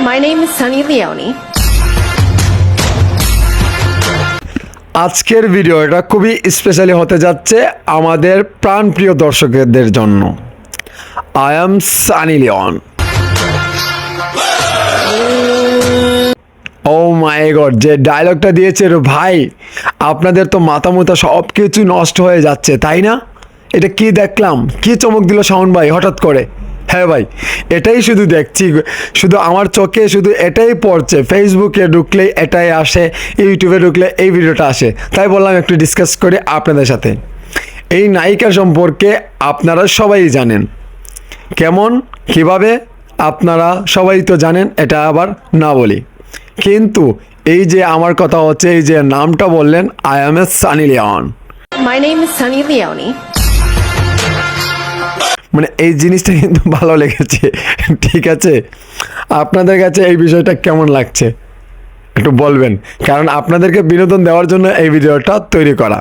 My name is Sunny Leone. আজকের ভিডিওটা খুবই স্পেশালি হতে যাচ্ছে আমাদের প্রাণপ্রিয় দর্শকদের জন্য। I am Sunny Leone. Oh my God, যে ডায়লগটা দিয়েছে রে ভাই, আপনাদের তো মাথা মুথা সব কিছু নষ্ট হয়ে যাচ্ছে, তাই না? এটা কি দেখলাম, কি চমক দিল শাওন ভাই হঠাৎ করে। হ্যাঁ ভাই, এটাই শুধু দেখছি, শুধু আমার চোখে শুধু এটাই পড়ছে, ফেসবুকে ঢুকলে এটাই আসে, ইউটিউবে ঢুকলে এই ভিডিওটা আসে, তাই বললাম একটু ডিসকাস করি আপনাদের সাথে। এই নায়িকা সম্পর্কে আপনারা সবাই জানেন, কেমন কিভাবে আপনারা সবাই তো জানেন, এটা আবার না বলি। কিন্তু এই যে আমার কথা হচ্ছে, এই যে নামটা বললেন, I am a Sunny Leone, My name is Sunny Leone. মানে এই জিনিসটা কিন্তু ভালো লেগেছে। ঠিক আছে, আপনাদের কাছে এই বিষয়টা কেমন লাগছে একটু বলবেন, কারণ আপনাদেরকে বিনোদন দেওয়ার জন্য এই ভিডিওটা তৈরি করা।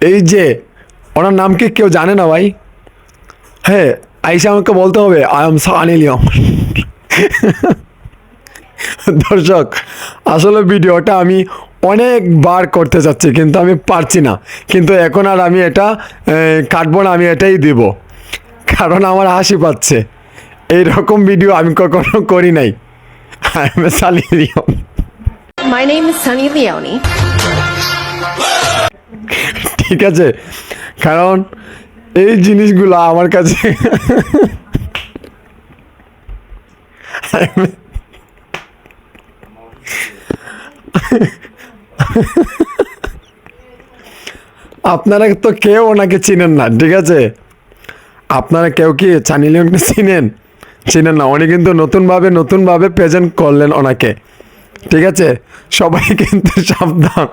এই যে ওনার নাম কি কেউ জানে না ভাই? হ্যাঁ, আইসা আমাকে বলতে হবে আই এম সানি লিওন। দর্শক, আসলে ভিডিওটা আমি অনেকবার করতে চাচ্ছি কিন্তু আমি পারছি না, কিন্তু এখন আর আমি এটা কাটবো না, আমি এটাই দিব, কারণ আমার হাসি পাচ্ছে। এইরকম ভিডিও আমি কখনো করি নাই। I am Sunny Leone. My name is Sunny Leone. ঠিক আছে, কারণ এই জিনিসগুলো আমার কাছে আপনারা তো কেউ ওনাকে চিনেন না, ঠিক আছে? আপনারা কেউ কি সানি লিওনকে চিনেন না? উনি কিন্তু নতুনভাবে প্রেজেন্ট করলেন ওনাকে, ঠিক আছে? সবাই কিন্তু সাবধান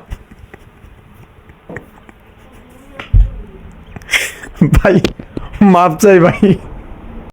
ভাই, মাপ চাই ভাই।